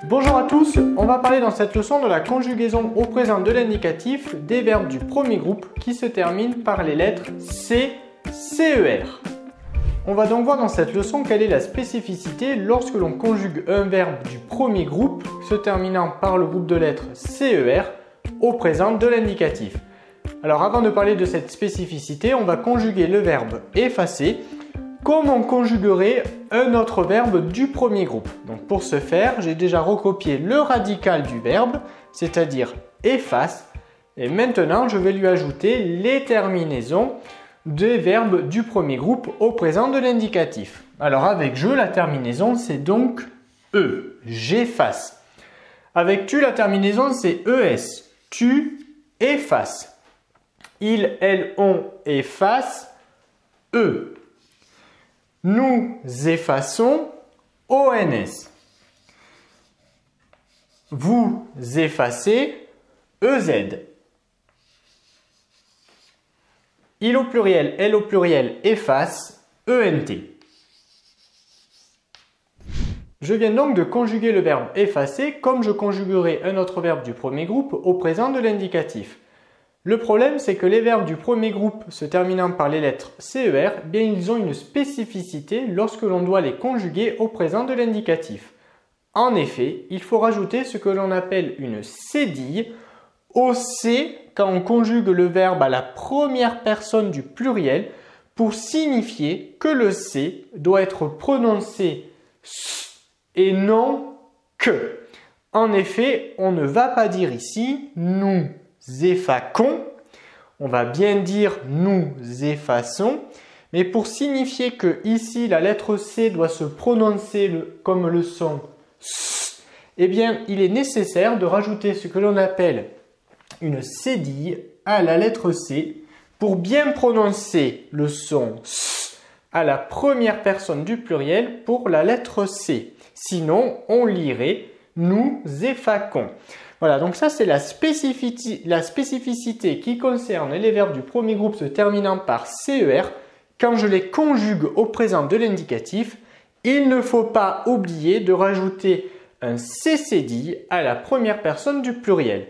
Bonjour à tous, on va parler dans cette leçon de la conjugaison au présent de l'indicatif des verbes du premier groupe qui se terminent par les lettres C, CER. On va donc voir dans cette leçon quelle est la spécificité lorsque l'on conjugue un verbe du premier groupe se terminant par le groupe de lettres CER au présent de l'indicatif. Alors avant de parler de cette spécificité, on va conjuguer le verbe effacer comme on conjuguerait un autre verbe du premier groupe. Donc pour ce faire, j'ai déjà recopié le radical du verbe, c'est-à-dire efface, et maintenant je vais lui ajouter les terminaisons des verbes du premier groupe au présent de l'indicatif. Alors avec je, la terminaison c'est donc E, j'efface. Avec tu, la terminaison c'est ES, tu effaces. Il, elle, on efface, E. Nous effaçons, ONS. Vous effacez, EZ. Il au pluriel, elle au pluriel efface, ENT. Je viens donc de conjuguer le verbe effacer comme je conjuguerai un autre verbe du premier groupe au présent de l'indicatif. Le problème, c'est que les verbes du premier groupe se terminant par les lettres CER, bien ils ont une spécificité lorsque l'on doit les conjuguer au présent de l'indicatif. En effet, il faut rajouter ce que l'on appelle une cédille au C quand on conjugue le verbe à la première personne du pluriel pour signifier que le C doit être prononcé S et non que. En effet, on ne va pas dire ici nous effaçons, on va bien dire nous effaçons, mais pour signifier que ici la lettre C doit se prononcer comme le son S, eh bien il est nécessaire de rajouter ce que l'on appelle une cédille à la lettre C pour bien prononcer le son S à la première personne du pluriel pour la lettre C. Sinon, on lirait nous effaçons. Voilà, donc ça c'est la spécificité qui concerne les verbes du premier groupe se terminant par CER. Quand je les conjugue au présent de l'indicatif, il ne faut pas oublier de rajouter un CCD à la première personne du pluriel.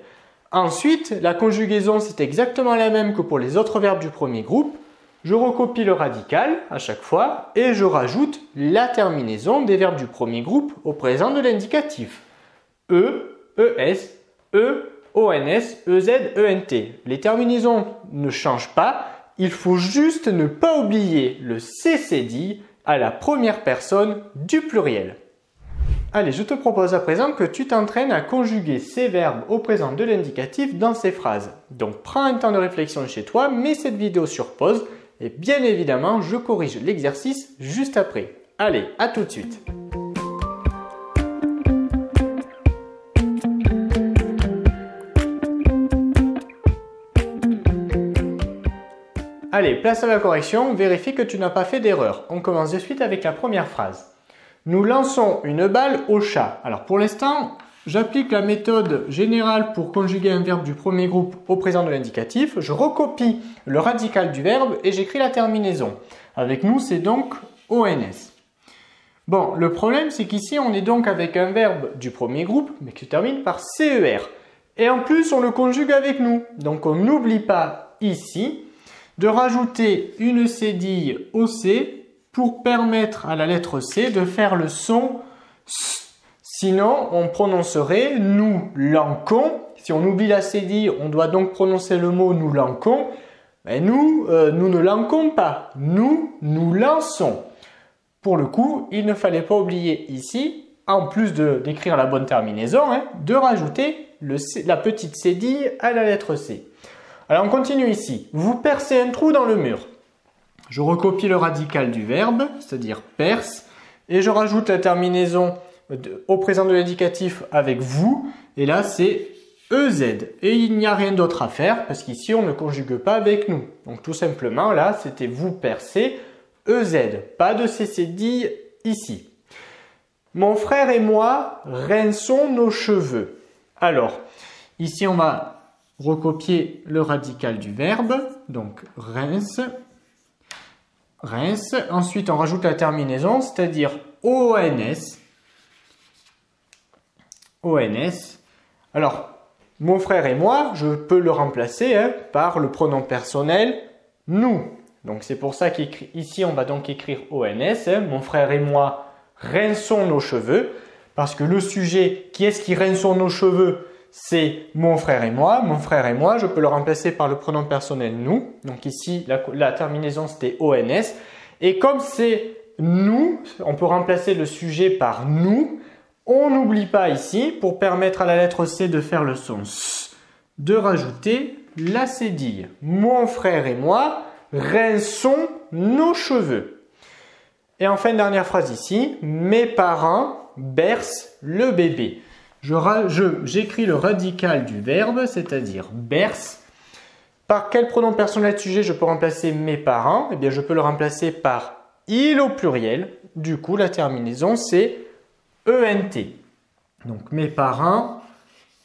Ensuite, la conjugaison c'est exactement la même que pour les autres verbes du premier groupe. Je recopie le radical à chaque fois et je rajoute la terminaison des verbes du premier groupe au présent de l'indicatif. E, ES, E, ONS, EZ, ENT. Les terminaisons ne changent pas, il faut juste ne pas oublier le CCD à la première personne du pluriel. Allez, je te propose à présent que tu t'entraînes à conjuguer ces verbes au présent de l'indicatif dans ces phrases. Donc prends un temps de réflexion chez toi, mets cette vidéo sur pause et bien évidemment, je corrige l'exercice juste après. Allez, à tout de suite. Allez, place à la correction, vérifie que tu n'as pas fait d'erreur. On commence de suite avec la première phrase. Nous lançons une balle au chat. Alors pour l'instant, j'applique la méthode générale pour conjuguer un verbe du premier groupe au présent de l'indicatif. Je recopie le radical du verbe et j'écris la terminaison. Avec nous, c'est donc ONS. Bon, le problème, c'est qu'ici, on est donc avec un verbe du premier groupe, mais qui se termine par CER. Et en plus, on le conjugue avec nous. Donc on n'oublie pas ici de rajouter une cédille au C pour permettre à la lettre C de faire le son S. Sinon, on prononcerait nous lançons. Si on oublie la cédille, on doit donc prononcer le mot nous lançons. Mais nous ne lançons pas. Nous lançons. Pour le coup, il ne fallait pas oublier ici, en plus d'écrire la bonne terminaison, de rajouter la petite cédille à la lettre C. Alors on continue ici. Vous percez un trou dans le mur. Je recopie le radical du verbe, c'est-à-dire perce, et je rajoute la terminaison au présent de l'indicatif avec vous, et là c'est EZ. Et il n'y a rien d'autre à faire, parce qu'ici on ne conjugue pas avec nous. Donc tout simplement, là c'était vous percez, EZ. Pas de CCD ici. Mon frère et moi rinçons nos cheveux. Alors, ici on va recopier le radical du verbe, donc rince, rince. Ensuite, on rajoute la terminaison, c'est-à-dire ONS. ONS. Alors, mon frère et moi, je peux le remplacer par le pronom personnel nous. Donc c'est pour ça qu'ici on va donc écrire ONS. Mon frère et moi rinçons nos cheveux. Parce que le sujet, qui est-ce qui rinçons nos cheveux? C'est mon frère et moi. Mon frère et moi, je peux le remplacer par le pronom personnel nous. Donc ici, la terminaison c'était ONS. Et comme c'est nous, on peut remplacer le sujet par nous. On n'oublie pas ici, pour permettre à la lettre C de faire le son S, de rajouter la cédille. Mon frère et moi rinçons nos cheveux. Et enfin, dernière phrase ici, mes parents bercent le bébé. J'écris le radical du verbe, c'est-à-dire berce. Par quel pronom personnel de sujet je peux remplacer mes parents? Eh bien, je peux le remplacer par il au pluriel. Du coup, la terminaison, c'est ENT. Donc, mes parents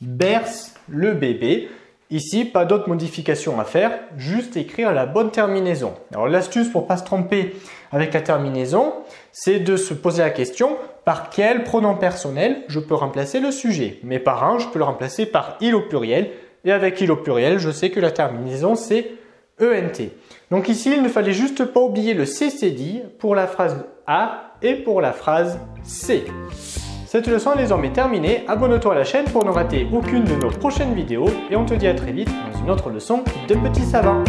bercent le bébé. Ici, pas d'autres modifications à faire, juste écrire la bonne terminaison. Alors, l'astuce pour ne pas se tromper avec la terminaison, c'est de se poser la question par quel pronom personnel je peux remplacer le sujet. Mes parents, je peux le remplacer par il au pluriel. Et avec il au pluriel, je sais que la terminaison, c'est ENT. Donc ici, il ne fallait juste pas oublier le CCD pour la phrase A et pour la phrase C. Cette leçon est désormais terminée. Abonne-toi à la chaîne pour ne rater aucune de nos prochaines vidéos. Et on te dit à très vite dans une autre leçon de Petit Savant.